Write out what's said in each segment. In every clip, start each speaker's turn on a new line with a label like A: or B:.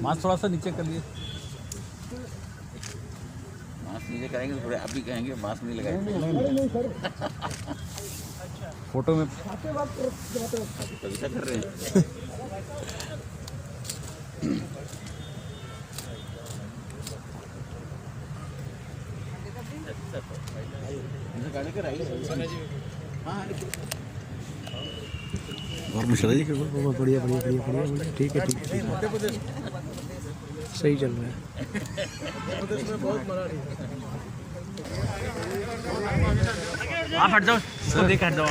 A: Mask थोड़ा सा नीचे कर लिए।
B: मास्क नीचे करेंगे तो थोड़े आप भी कहेंगे मास्क नहीं लगाएंगे।
A: फोटो में
B: कविता कर रहे हैं।
C: और मिश्रा जी बहुत बढ़िया बढ़िया बढ़िया बढ़िया, ठीक है ठीक है, सही चल रहा है।
A: आप हट जाओ, सर देख हट जाओ।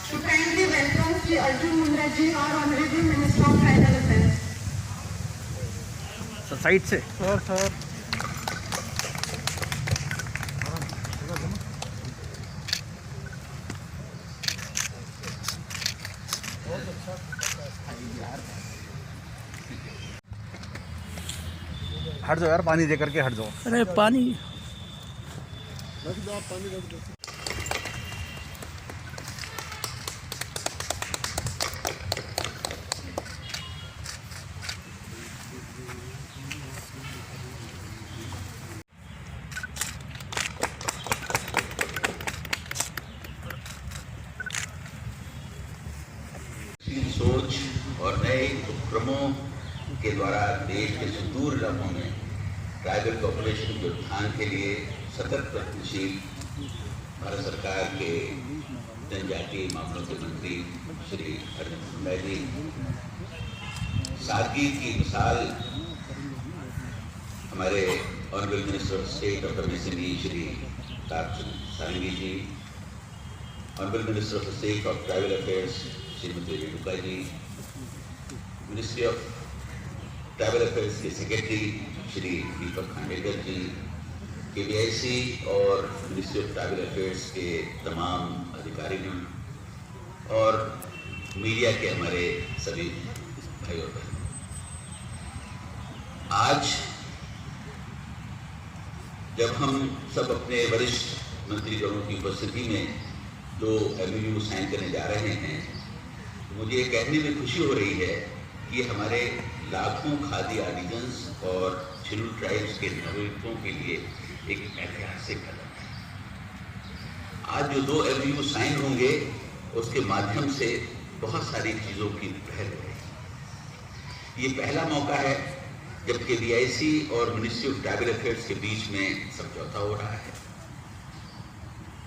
D: To kindly welcome Shri Arjun Mundra ji, our Honorable Minister of Tribal Affairs.
A: Side से हट जाओ यार, पानी दे करके हट जाओ।
C: अरे पानी
B: सोच और नए उपक्रमों के द्वारा देश के सुदूर इलाकों में ट्राइबल पॉपुलेशन के उत्थान के लिए सतत प्रयत्नशील भारत सरकार के जनजातीय मामलों के मंत्री श्री अर्जुन मुंडा जी सादगी की मिसाल हमारे honourable minister of state doctor MSME Shri Tarchand Sarangi ji, honourable minister of state of tribal affairs Shrimati Renuka ji, ministry of tribal affairs के सेक्रेटरी श्री दीपक खांडेकर जी, KVIC और मिनिस्ट्री ऑफ ट्राइबल अफेयर्स के तमाम अधिकारीगण और मीडिया के हमारे सभी भाई और बहन, आज जब हम सब अपने वरिष्ठ मंत्रीगणों की उपस्थिति में जो MOU साइन करने जा रहे हैं, मुझे कहने में खुशी हो रही है कि हमारे लाखों खादी आर्टिजन्स और शेड्यूल्ड ट्राइब्स के नागरिकों के लिए एक ऐतिहासिक कदम है। आज जो 2 MOU साइन होंगे उसके माध्यम से बहुत सारी चीज़ों की पहल हो रही है। ये पहला मौका है जब KVIC और मिनिस्ट्री ऑफ ट्राइबल अफेयर्स के बीच में समझौता हो रहा है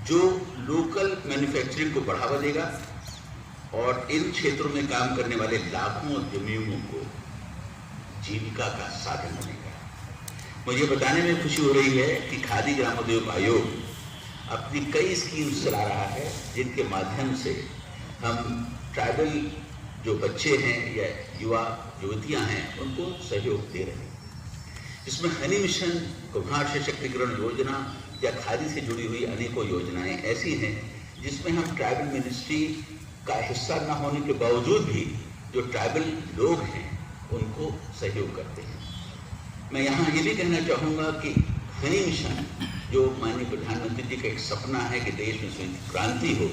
B: जो लोकल मैन्युफैक्चरिंग को बढ़ावा देगा और इन क्षेत्रों में काम करने वाले लाखों उद्यमियों को जीविका का साधन बनेगा। मुझे बताने में खुशी हो रही है कि खादी ग्रामोद्योग आयोग अपनी कई स्कीम्स चला रहा है जिनके माध्यम से हम ट्राइबल जो बच्चे हैं या युवा युवतियां हैं उनको सहयोग दे रहे हैं। इसमें हनी मिशन, कुम्हार सशक्तिकरण योजना या खादी से जुड़ी हुई अनेकों योजनाएं ऐसी हैं जिसमें हम ट्राइबल मिनिस्ट्री का हिस्सा न होने के बावजूद भी जो ट्राइबल लोग हैं उनको सहयोग करते हैं। मैं यहाँ ये भी कहना चाहूँगा कि हनी मिशन जो माननीय प्रधानमंत्री जी का एक सपना है कि देश में श्वेत क्रांति हो,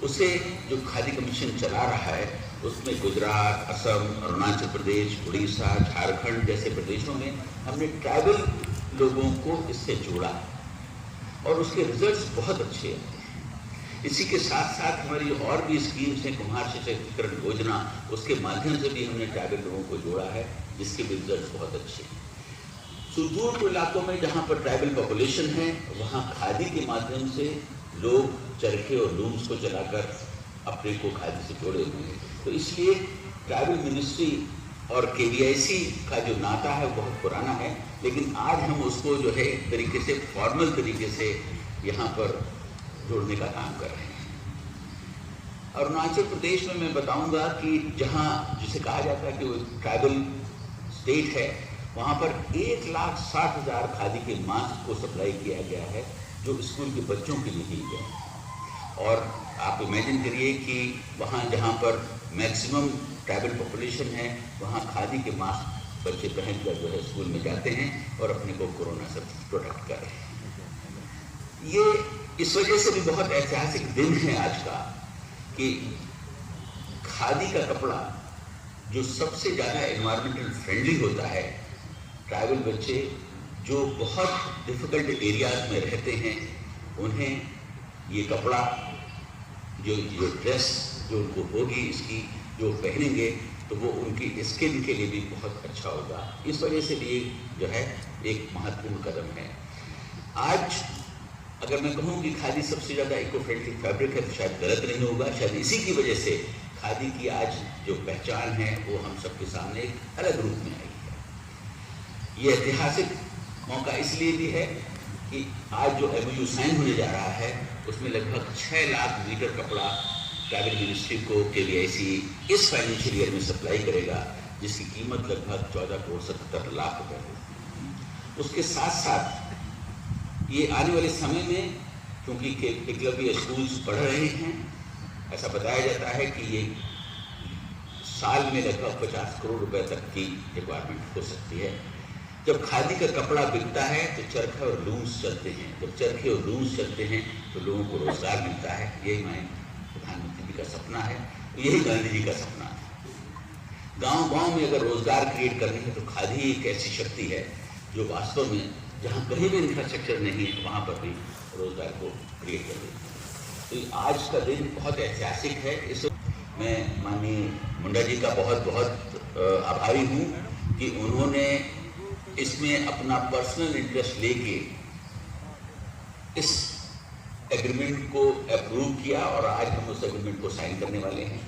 B: उसे जो खादी कमीशन चला रहा है उसमें गुजरात, असम, अरुणाचल प्रदेश, उड़ीसा, झारखंड जैसे प्रदेशों में हमने ट्राइबल लोगों को इससे जोड़ा और उसके रिजल्ट्स बहुत अच्छे हैं। इसी के साथ साथ हमारी और भी स्कीम्स हैं, कुम्हार सशक्तिकरण योजना, उसके माध्यम से भी हमने ट्राइबल लोगों को जोड़ा है जिसके भी रिजल्ट्स बहुत अच्छे हैं। सुदूर इलाकों में जहाँ पर ट्राइबल पॉपुलेशन है वहाँ खादी के माध्यम से लोग चरखे और लूम्स को चलाकर अपने को खादी से जोड़े हुए हैं। तो इसलिए ट्राइबल मिनिस्ट्री और KVIC का जो नाता है बहुत पुराना है, लेकिन आज हम उसको जो है एक तरीके से फॉर्मल तरीके से यहाँ पर जोड़ने का काम कर रहे हैं। अरुणाचल प्रदेश में मैं बताऊंगा कि जहाँ जिसे कहा जाता है कि वो ट्राइबल स्टेट है, वहाँ पर 1,60,000 खादी के मास्क को सप्लाई किया गया है जो स्कूल के बच्चों के लिए दिए गए हैं। और आप इमेजिन करिए कि वहाँ जहाँ पर मैक्सिमम ट्राइबल पॉपुलेशन है वहाँ खादी के मास्क बच्चे पहनकर जो है स्कूल में जाते हैं और अपने को कोरोना से प्रोटेक्ट कर रहे हैं। ये इस वजह से भी बहुत ऐतिहासिक दिन है आज का कि खादी का कपड़ा जो सबसे ज़्यादा एनवायरमेंटल फ्रेंडली होता है, ट्राइबल बच्चे जो बहुत डिफिकल्ट एरियाज में रहते हैं, उन्हें ये कपड़ा जो ड्रेस जो उनको होगी इसकी जो पहनेंगे तो वो उनकी स्किन के लिए भी बहुत अच्छा होगा। इस वजह से भी जो है एक महत्वपूर्ण कदम है। आज अगर मैं कहूँ कि खादी सबसे ज़्यादा इको फ्रेंडली फैब्रिक है तो शायद गलत नहीं होगा। शायद इसी की वजह से खादी की आज जो पहचान है वो हम सबके सामने एक अलग रूप में आई है। ये ऐतिहासिक मौका इसलिए भी है कि आज जो MOU साइन होने जा रहा है उसमें लगभग 6 लाख मीटर कपड़ा ट्राइबल मिनिस्ट्री को KVIC इस फाइनेंशियल ईयर में सप्लाई करेगा, जिसकी कीमत लगभग 14 करोड़ 77 लाख रुपए है। उसके साथ साथ ये आने वाले समय में क्योंकि एकलव्य स्कूल्स बढ़ रहे हैं, ऐसा बताया जाता है कि ये साल में लगभग 50 करोड़ रुपए तक की रिक्वायरमेंट हो सकती है। जब खादी का कपड़ा बिकता है तो चरखे और लूम्स चलते हैं। जब चरखे और लूम्स चलते हैं तो लोगों को रोजगार मिलता है। यही मैं प्रधानमंत्री जी का सपना है, यही गांधी जी का सपना है। गांव-गांव में अगर रोजगार क्रिएट करनी है तो खादी एक ऐसी शक्ति है जो वास्तव में जहाँ कहीं भी इंफ्रास्ट्रक्चर नहीं है वहाँ पर भी रोजगार को क्रिएट कर देती है। तो आज का दिन बहुत ऐतिहासिक है। इस मैं माननीय मुंडा जी का बहुत बहुत आभारी हूँ कि उन्होंने इसमें अपना पर्सनल इंटरेस्ट लेके इस एग्रीमेंट को अप्रूव किया और आज हम उस एग्रीमेंट को साइन करने वाले हैं।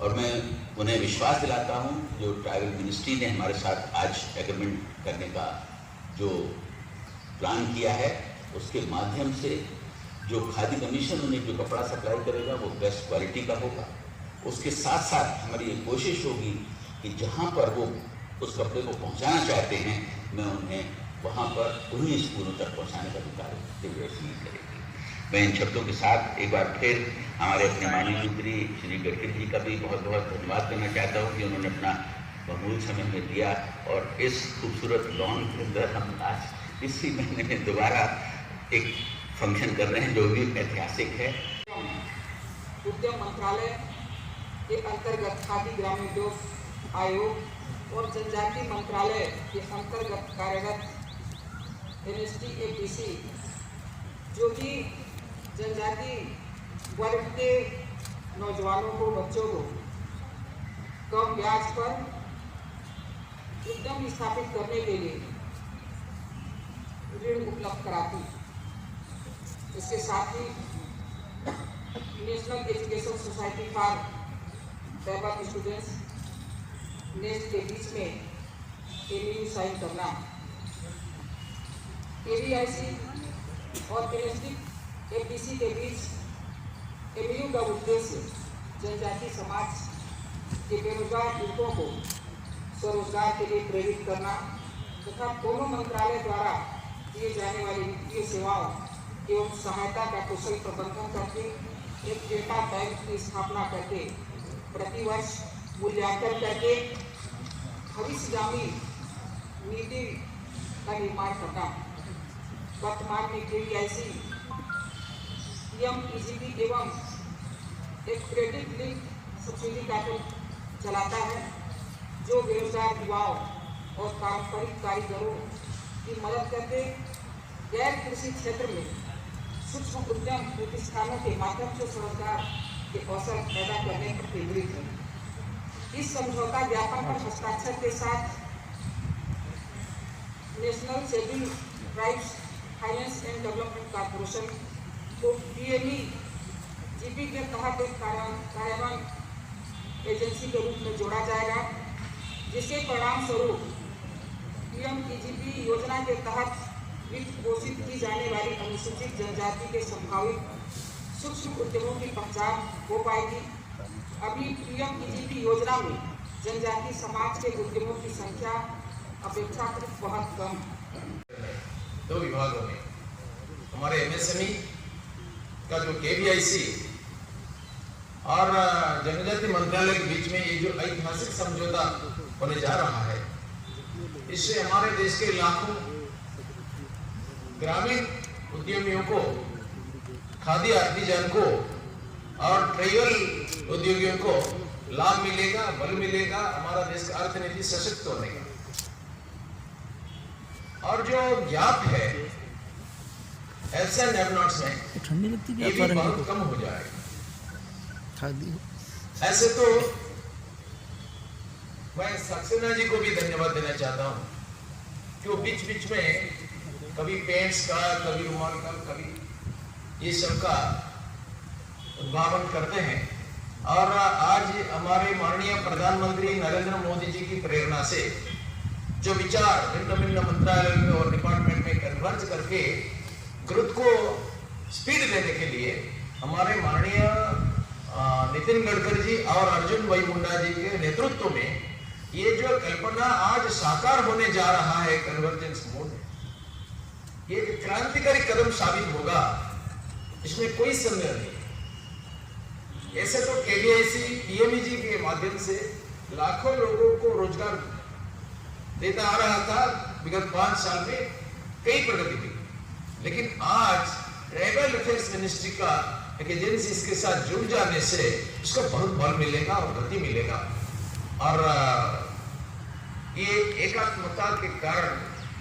B: और मैं उन्हें विश्वास दिलाता हूं जो ट्राइबल मिनिस्ट्री ने हमारे साथ आज एग्रीमेंट करने का जो प्लान किया है उसके माध्यम से जो खादी कमीशन उन्हें जो कपड़ा सप्लाई करेगा वो बेस्ट क्वालिटी का होगा। उसके साथ साथ हमारी ये कोशिश होगी कि जहाँ पर वो उस कपड़े को पहुँचाना चाहते हैं मैं उन्हें वहाँ पर उन्हीं स्कूलों तक पहुँचाने का भी कार्य करेगी। मैं इन शब्दों के साथ एक बार फिर हमारे अपने माननीय मंत्री श्री गडकरी जी का भी बहुत बहुत धन्यवाद करना चाहता हूँ कि उन्होंने अपना बहुमूल्य समय में दिया और इस खूबसूरत लॉन के अंदर हम आज इसी महीने में दोबारा एक फंक्शन कर रहे हैं जो भी ऐतिहासिक है।
E: उद्यम मंत्रालय के अंतर्गत खादी ग्रामीण उद्योग आयोग और जनजाति मंत्रालय के अंतर्गत कार्यरत NST APC जो कि जनजाति वर्ग के नौजवानों को बच्चों को कम ब्याज पर उद्यम स्थापित करने के लिए ऋण उपलब्ध कराती। इसके साथ ही national education society for tribal students NEST के बीच में MOU साइन करना। KVIC और NST APC के बीच MOU का उद्देश्य जनजाति समाज के बेरोजगार युवकों को स्वरोजगार के लिए प्रेरित करना तथा दोनों मंत्रालय द्वारा दिए जाने वाली वित्तीय सेवाओं एवं सहायता का कुशल प्रबंधन करके एक डेटा बैंक की स्थापना करके प्रतिवर्ष मूल्यांकन करके भविष्यगामी नीति का निर्माण करना। वर्तमान में KVIC PMEGP एवं एक क्रेडिट लिंक सब्सिडी कार्यक्रम चलाता है जो बेरोजगार युवाओं और पारंपरिक कारीगरों की मदद करके गैर कृषि क्षेत्र में सूक्ष्म उद्यम प्रतिष्ठानों के माध्यम से स्वरोजगार के अवसर पैदा करने पर केंद्रित है। इस समझौता ज्ञापन पर हस्ताक्षर के साथ national scheduled tribes finance and development corporation को PMEGP के तहत एक कार्यान्वयन एजेंसी के रूप में जोड़ा जाएगा, जिसके परिणाम स्वरूप PMEGP योजना के तहत वित्त पोषित की जाने वाली अनुसूचित जनजाति के संभावित सूक्ष्म उद्यमों की पहचान हो पाएगी। अभी PMEGP योजना में जनजाति समाज के उद्यमों की संख्या अपेक्षाकृत बहुत कम है।
F: 2 विभागों में हमारे MSME का जो KVIC और जनजाति मंत्रालय के बीच में ये जो ऐतिहासिक समझौता होने जा रहा है इससे हमारे देश के लाखों ग्रामीण उद्यमियों को, खादी आर्टिजन को और ट्राइबल उद्योगियों को लाभ मिलेगा, बल मिलेगा, हमारा देश का अर्थनीति सशक्त होने का। और जो गैप है एल्स एंड हैव नॉट्स में,
C: ठंडी लगती
F: ये भी बहुत कम हो जाएगा। ऐसे तो मैं सक्सेना जी को भी धन्यवाद देना चाहता हूँ कि वो बीच बीच में कभी पेंट्स का, कभी रुमाल का, कभी ये सब का उद्भावन करते हैं। और आज हमारे माननीय प्रधानमंत्री नरेंद्र मोदी जी की प्रेरणा से जो विचार भिन्न भिन्न मंत्रालय में और डिपार्टमेंट में कन्वर्ज करके ग्रोथ को स्पीड देने के लिए हमारे माननीय नितिन गडकरी जी और अर्जुन भाई मुंडा जी के नेतृत्व में ये जो कल्पना आज साकार होने जा रहा है कन्वर्जेंस मोड, ये क्रांतिकारी कदम साबित होगा, इसमें कोई संदेह नहीं। ऐसे तो केवीआईसी पीएमईजी के माध्यम से लाखों लोगों को रोजगार देता आ रहा था विगत 5 साल में, कई प्रगति की। लेकिन आज ट्राइबल अफेयर्स मिनिस्ट्री का एक एजेंसी इसके साथ जुड़ जाने से इसको बहुत बल मिलेगा और गति मिलेगा। और ये एकात्मता के कारण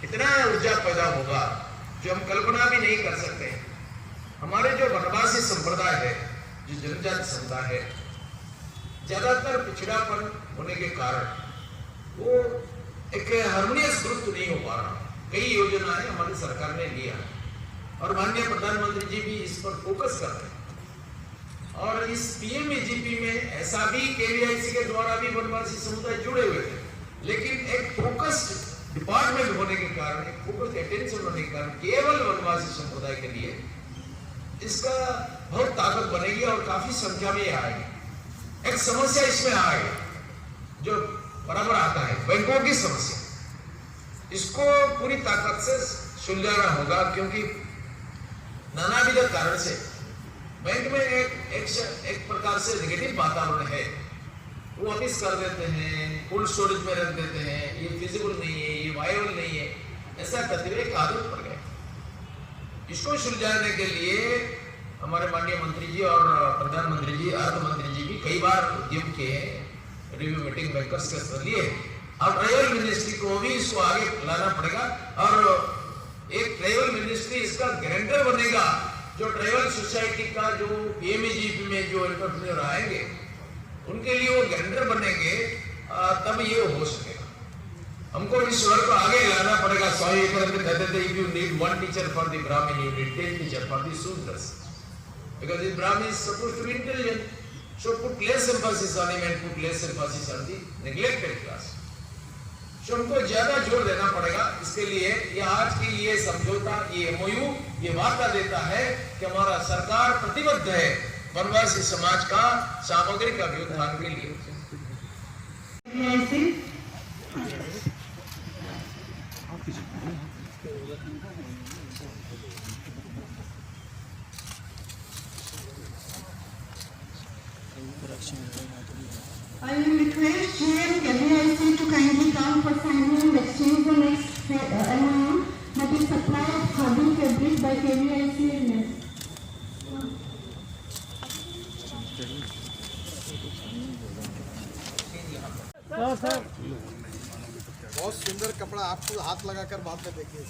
F: इतना ऊर्जा पैदा होगा जो हम कल्पना भी नहीं कर सकते। हमारे जो वनवासी संप्रदाय है, जो जनजाति समुदाय है, ज्यादातर पिछड़ापन होने के कारण वो एक हार्मोनियस ग्रुप नहीं हो पा रहा। कई योजनाएं हमारी सरकार ने लिया और माननीय प्रधानमंत्री जी भी इस पर फोकस कर रहे हैं। और इस पीएमईजीपी में ऐसा भी केवीआईसी के द्वारा भी वनवासी समुदाय जुड़े हुए थे, लेकिन एक फोकस्ड डिपार्टमेंट होने के कारण, एक फोकस्ड अटेंशन होने के कारण केवल वनवासी समुदाय के लिए इसका बहुत ताकत बनेगी और काफी संख्या में आएगी। एक समस्या इसमें आएगी जो बराबर आता है, बैंकों की समस्या, इसको पूरी ताकत से सुलझाना होगा, क्योंकि नानाविध कारण से बैंक में एक प्रकार से नेगेटिव वातावरण है। वो ऑफिस कर देते हैं, कोल्ड स्टोरेज में रख देते हैं, ये फिजिबल नहीं है, ये वायबल नहीं है, ऐसा करते हुए एक आदत पड़ गया। इसको सुलझाने के लिए हमारे माननीय मंत्री जी और प्रधानमंत्री जी, अर्थ मंत्री जी भी कई बार उद्यम किए हैं, रिव्यू मीटिंग बैंकर्स के लिए। अब ट्राइबल मिनिस्ट्री को भी इसको आगे लाना पड़ेगा और एक ट्राइबल मिनिस्ट्री इसका गारंटर बनेगा। जो ट्राइबल सोसाइटी का जो पीएमईजीपी में जो एंटरप्रेन्योर आएंगे उनके लिए वो गारंटर बनेंगे, तब ये हो सकेगा। हमको इस वर्ग को आगे लाना पड़ेगा। स्वामी विवेकानंद कहते थे, if you need 1 teacher for the Brahmin, you need 10 teacher for the Shudras, because the Brahmin is supposed to be intelligent. So put less emphasis on him and put less emphasis on the neglected class. So हमको ज्यादा जोर देना पड़ेगा। इसके लिए ये आज की ये समझौता, ये एमओयू ये वार्ता देता है कि हमारा सरकार प्रतिबद्ध है वनवासी समाज का सामग्रिक अभ्युत्थान के लिए।
D: I will request GM KVIC to kindly come for signing and exchange the next MOU, that is supply of khadi fabric by KVIC and NES.
G: बहुत सुंदर कपड़ा, आपको हाथ लगाकर बाद में देखिए।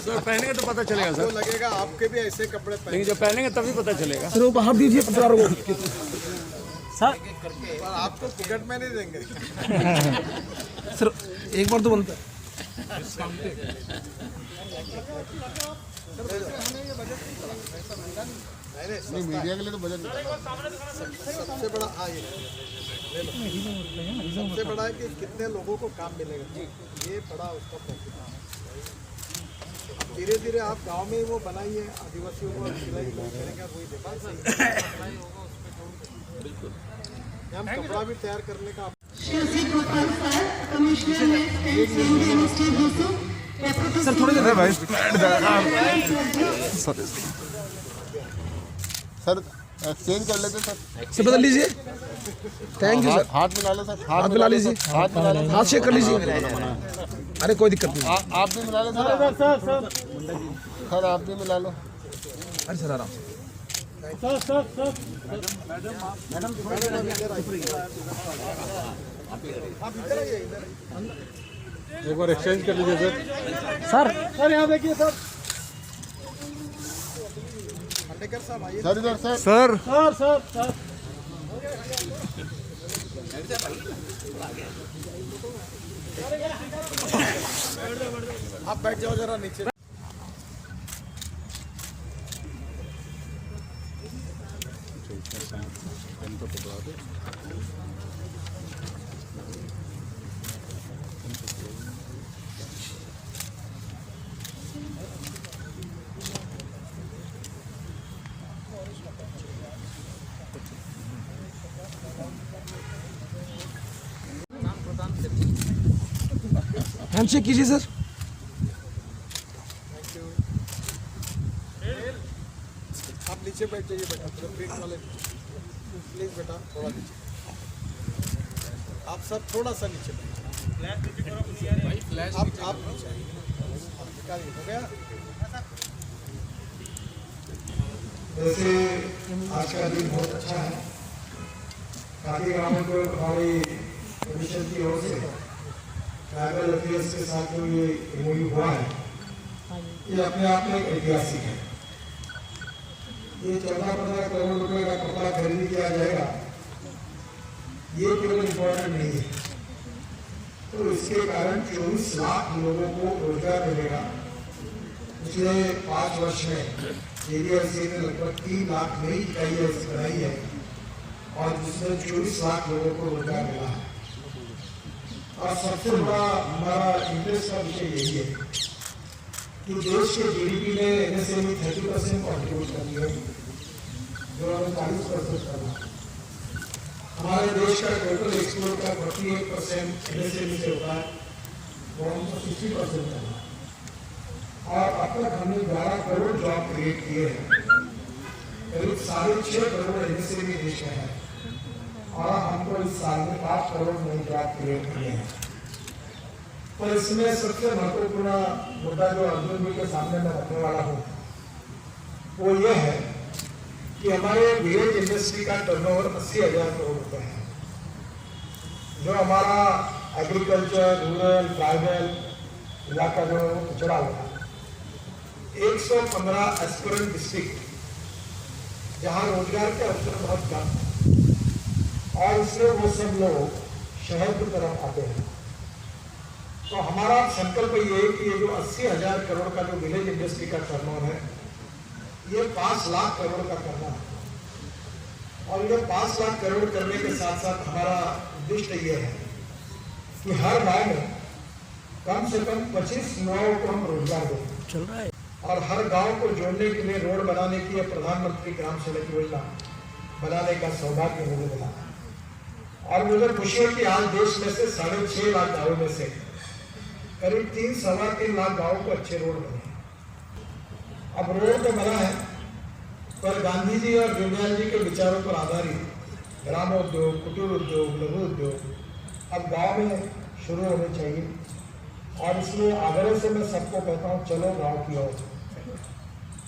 C: सर पहनेंगे तो पता चलेगा
G: आपको
C: सर,
G: लगेगा आपके भी ऐसे कपड़े
C: लेकिन
G: पहने,
C: जब पहनेंगे तभी पता चलेगा।
A: सर वो बाहर दीजिए पत्रकारों को। सर
G: पर आपको टिकट में नहीं देंगे।
A: सर एक बार तो बनता है।
G: नहीं, मीडिया के लिए तो बजट सबसे बड़ा सबसे बड़ा है कि कितने लोगों को काम मिलेगा, ये बड़ा उसका प्रॉफिट। धीरे धीरे आप गांव में वो बनाइए, आदिवासियों को सिलाई करेंगे, वही देखा हम कपड़ा भी तैयार करने का।
D: Shri Gopal sir, Commissioner Next and Mr. Visu,
A: sir थोड़ी देर भाई।
G: सर
H: एक्सचेंज कर लेते सर।
C: सर बदल लीजिए। Thank you sir.
H: हाथ मिला लो सर।
C: हाथ मिला लीजिए।
H: हाथ मिला लो।
C: हाथ शेक कर लीजिए। अरे कोई दिक्कत नहीं।
H: आप भी मिला लो सर। सर आप भी मिला लो।
C: अरे सर आराम से।
H: एक बार एक्सचेंज कर लीजिए सर।
G: सर यहाँ देखिए सर, अंडेकर साहब आइए।
H: सर इधर sir.
C: Sir
G: sir sir sir आप बैठ जाओ जरा नीचे।
C: हैंडशेक कीजिए सर।
G: आप नीचे बैठ जाइए बेटा, प्रिंट वाले प्लीज बेटा थोड़ा नीचे। आप सब थोड़ा सा नीचे बैठिए। आप नीचे आइए। आप निकालिए, हो गया।
I: वैसे आज का दिन बहुत अच्छा है। काफी गाँवों को हमारी कमीशन की ओर से ट्राइबल अफेयर्स के साथ जो ये एमओयू हुआ है, ये अपने आप में ऐतिहासिक है। ये 14-15 करोड़ रुपए का कपड़ा खरीद किया जाएगा, ये केवल इम्पोर्टेंट नहीं है। तो इसके कारण 24 लाख लोगों को रोजगार मिलेगा। पिछले 5 वर्ष में एडीआईसी ने लगभग 3 लाख नई इकाइयाँ बनाई है और जिसमें 24 लाख लोगों को रोजगार मिला है। और सबसे बड़ा हमारा इंटरेस्ट का विषय यही है कि देश के जीडीपी में एमएसएमई 30% कॉन्ट्रीब्यूट करती है, जो हमें 40% करना। हमारे देश का टोटल एक्सपोर्ट का 48% एमएसएमई से होता है, वो हमको 60% करना। और अब तक हमने 12 करोड़ जॉब क्रिएट किए हैं। करीब 6.5 करोड़ एमएसएमई देश में है और हमको इस साल में 5 करोड़ नई जॉब क्रिएट किए हैं। पर इसमें सबसे महत्वपूर्ण मुद्दा जो अर्जुन जी के सामने मैं रखने वाला हूँ वो ये है कि हमारे विलेज इंडस्ट्री का टर्नओवर 80,000 करोड़ रुपए है। जो हमारा एग्रीकल्चर, रूरल, ट्राइबल इलाका जो पिछड़ा हुआ है, 115 एस्पिरेंट डिस्ट्रिक्ट जहाँ रोजगार के अवसर बहुत कम है और इसलिए वो सब लोग शहर की तरफ आते हैं। तो हमारा संकल्प ये है कि ये जो 80,000 करोड़ का जो विलेज इंडस्ट्री का टर्नओवर है, ये 5 लाख करोड़ का करना है। और ये 5 लाख करोड़ करने के साथ साथ हमारा उद्देश्य ये है कि हर गाँव में कम से कम 25 युवाओं को हम रोजगार दें
C: चल रहा है।
I: और हर गांव को जोड़ने के लिए रोड बनाने की प्रधानमंत्री ग्राम सड़क योजना बनाने का सौभाग्य मुझे मिला। और मुझे खुशी है कि आज देश में से 6.5 लाख गाँवों में से करीब 3-3.25 लाख गाँवों को अच्छे रोड बने। अब रोड तो बना है, पर गांधी जी और दीनदयाल जी के विचारों पर आधारित ग्रामोद्योग, कुटीर उद्योग, लघु उद्योग अब गाँव में शुरू होने चाहिए। और इसलिए आग्रह से मैं सबको कहता हूँ, चलो गाँव की ओर।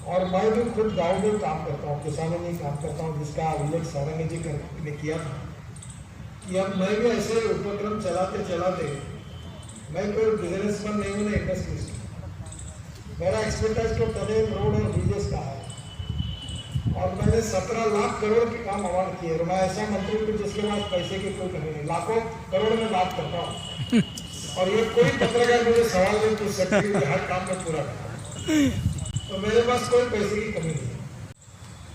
I: और मैं भी खुद गाँव में काम करता हूँ, किसानों में काम करता हूँ, जिसका उल्लेख सारंगी जी ने किया था कि अब मैं भी ऐसे उपक्रम चलाते चलाते, मैं कोई बिजनेसमैन नहीं हूँ, ना इंडस्ट्रिस्ट। मेरा एक्सपर्टाइज तो टनेल, रोड और ब्रिजेस का है और मैंने 17 लाख करोड़ के काम अवार्ड किए। और मैं ऐसा मंत्री हूँ जिसके पास पैसे की कोई कमी नहीं, लाखों करोड़ में बात करता हूँ। और ये कोई पत्रकार मुझे सवाल नहीं पूछ सकती कि हर काम में पूरा करता। तो मेरे पास कोई पैसे की कमी नहीं है।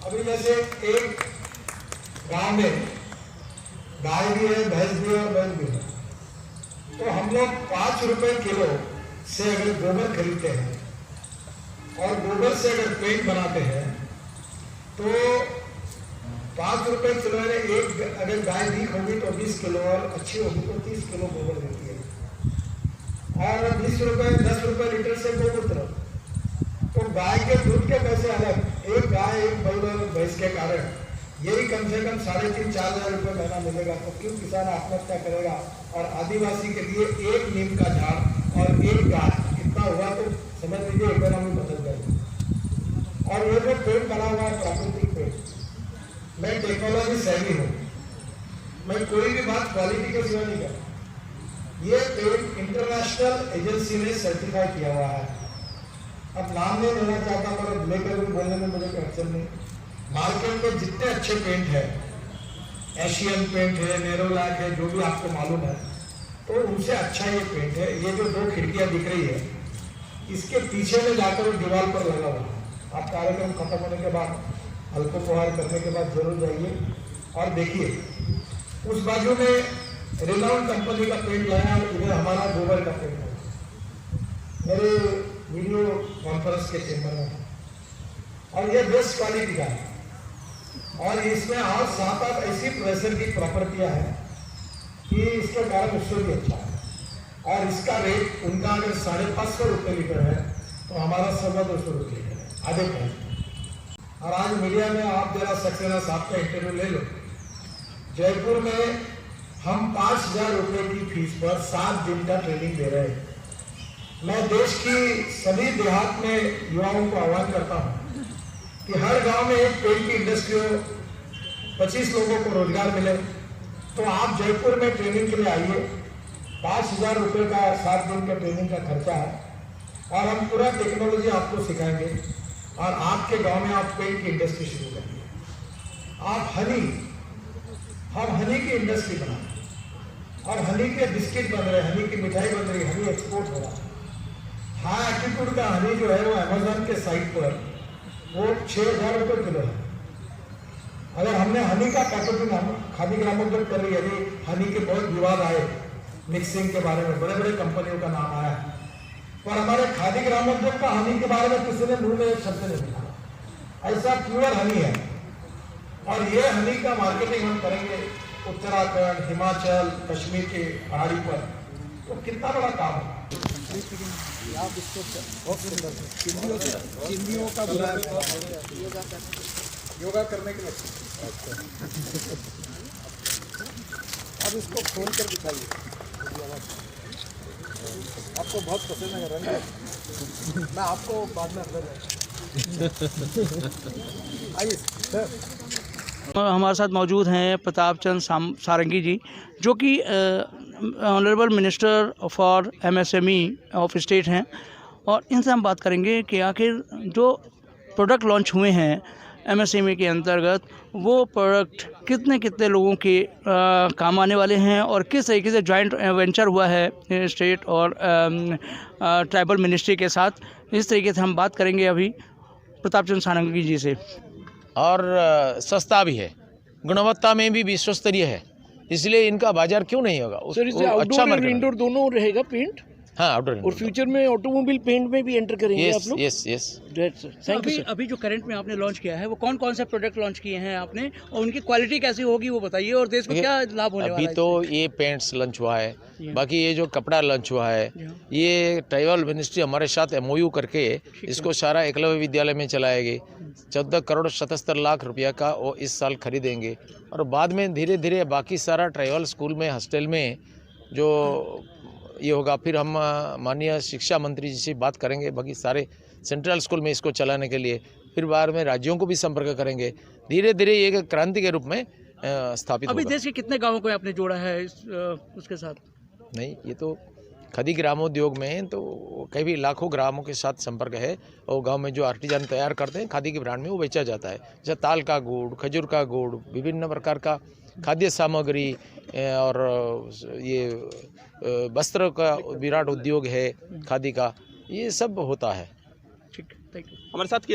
I: अभी जैसे एक गांव में गाय भी है, भैंस भी है और बैल भी है, तो हम लोग 5 रुपए किलो से अगर गोबर खरीदते हैं और गोबर से अगर पेंट बनाते हैं तो 5 रुपए किलो में एक अगर गाय वीक होगी तो 20 किलो और अच्छी होगी तो 30 किलो गोबर देती है। और 20 रुपए 10 रुपए लीटर से गोमूत्र, तो गाय के दूध के पैसे अलग। एक गाय, एक बैल और भैंस के कारण यही कम से कम 3,500-4 हज़ार रुपये महीना मिलेगा, तो क्यों किसान आत्महत्या करेगा। और आदिवासी के लिए एक नीम का झाड़ और एक गाछ कितना हुआ तो समझ लीजिए इकोनॉमी बदल जाएगी। और ये जो पेड़ बना हुआ है प्राकृतिक पेड़, मैं टेक्नोलॉजी सेवी हूँ, मैं कोई भी बात क्वालिटी के सिवा नहीं करता। ये पेड़ इंटरनेशनल एजेंसी ने सर्टिफाई किया हुआ है। अब नाम नहीं लेना चाहता मगर लेकर भी बोलने में मुझे कोई अड़चन नहीं। मार्केट में जितने अच्छे पेंट है, एशियन पेंट है, नेरोलैक है, जो भी आपको मालूम है, तो उनसे अच्छा ये पेंट है। ये जो 2 खिड़कियां दिख रही है, इसके पीछे में जाकर दीवार पर लगा हुआ है। आप कार्यक्रम खत्म होने के बाद अल्पोपहार करने के बाद जरूर जाइए और देखिए। उस बाजू में रिनाउंड कंपनी का पेंट लाया, इधर हमारा गोबर का पेंट है। मेरे वीडियो कॉन्फ्रेंस के चेंबर में, और ये बेस्ट क्वालिटी का है। और इसमें और 7-8 ऐसी प्रेशर की प्रॉपर्टियां हैं कि इसके कारण उससे भी अच्छा है। और इसका रेट उनका अगर 550 रुपये लीटर है तो हमारा 200 रुपये लीटर है, आधे पैसे। और आज मीडिया में आप जरा सक्सेना साहब का इंटरव्यू ले लो। जयपुर में हम 5,000 रुपये की फीस पर 7 दिन का ट्रेनिंग दे रहे हैं। मैं देश की सभी देहात में युवाओं को आह्वान करता हूँ कि हर गांव में एक पेंट की इंडस्ट्री हो, 25 लोगों को रोजगार मिले। तो आप जयपुर में ट्रेनिंग के लिए आइए। 5,000 रुपये का 7 दिन का ट्रेनिंग का खर्चा है और हम पूरा टेक्नोलॉजी आपको सिखाएंगे और आपके गांव में आप पेंट की इंडस्ट्री शुरू करिए। आप हम हनी की इंडस्ट्री बनाए और हनी के बिस्किट बन रहे, हनी की मिठाई बन रही, हनी एक्सपोर्ट हो रहा है। हाई एटीट्यूड का हनी जो है वो अमेजोन के साइट पर वो 6,000 रुपये किलो है। अगर हमने हनी का पैकेजिंग हम खादी ग्रामोद्योग कर रही है, अभी हनी के बहुत विवाद आए मिक्सिंग के बारे में, बड़े बड़े कंपनियों का नाम आया, पर हमारे खादी ग्रामोद्योग का हनी के बारे में किसी ने मुंह में एक शब्द नहीं लिखा। ऐसा प्योर हनी है और ये हनी का मार्केटिंग हम करेंगे उत्तराखंड, हिमाचल, कश्मीर के पहाड़ी पर, तो कितना बड़ा काम है।
G: आप इसको बहुत सुंदर चिंदियों का बुलाया योगा करने के लिए। अब इसको खोल कर दिखाइए, आपको बहुत पसंद है रंग। मैं आपको बाद में अंदर आइए सर।
A: हमारे साथ मौजूद हैं प्रताप चंद्र सारंगी जी, जो कि honourable minister for MSME of state हैं, और इनसे हम बात करेंगे कि आखिर जो प्रोडक्ट लॉन्च हुए हैं MSME के अंतर्गत, वो प्रोडक्ट कितने लोगों के काम आने वाले हैं और किस तरीके से जॉइंट वेंचर हुआ है स्टेट और ट्राइबल मिनिस्ट्री के साथ। इस तरीके से हम बात करेंगे अभी प्रताप चंद्र सारंगी जी से।
F: और सस्ता भी है, गुणवत्ता में भी विश्वस्तरीय है, इसलिए इनका बाजार क्यों नहीं होगा।
H: अच्छा मार्केट, इंडोर दोनों रहेगा पेंट।
F: हाँ, आउटडोर
H: और फ्यूचर में ऑटोमोबाइल पेंट में भी एंटर करेंगे आप लोग।
F: यस।
A: Thank you. अभी जो करंट में आपने लॉन्च किया है वो कौन से प्रोडक्ट लॉन्च किए हैं आपने, और उनकी क्वालिटी कैसी होगी वो बताइए, और देश को क्या लाभ होने वाला है।
F: अभी तो ये पेंट्स लॉन्च हुआ है, बाकी ये जो कपड़ा लॉन्च हुआ है, ये ट्राइबल मिनिस्ट्री हमारे साथ MOU करके इसको सारा एकलव्य विद्यालय में चलाएगी। 14 करोड़ 77 लाख रुपया का वो इस साल खरीदेंगे, और बाद में धीरे धीरे बाकी सारा ट्राइबल स्कूल में, हॉस्टल में जो ये होगा। फिर हम माननीय शिक्षा मंत्री जी से बात करेंगे बाकी सारे सेंट्रल स्कूल में इसको चलाने के लिए, फिर बाद में राज्यों को भी संपर्क करेंगे। धीरे धीरे ये क्रांति के रूप में स्थापित
A: अभी
F: होगा।
A: देश के कितने गाँवों को आपने जोड़ा है उसके साथ?
F: नहीं, ये तो खादी ग्रामोद्योग में तो कई लाखों ग्रामों के साथ संपर्क है, और गांव में जो आर्टिजन तैयार करते हैं खादी के ब्रांड में वो बेचा जाता है। जैसे ताल का गुड़, खजूर का गुड़, विभिन्न प्रकार का खाद्य सामग्री, और ये वस्त्र का विराट उद्योग है खादी का, ये सब होता है।
A: ठीक, थैंक यू।
H: हमारे साथ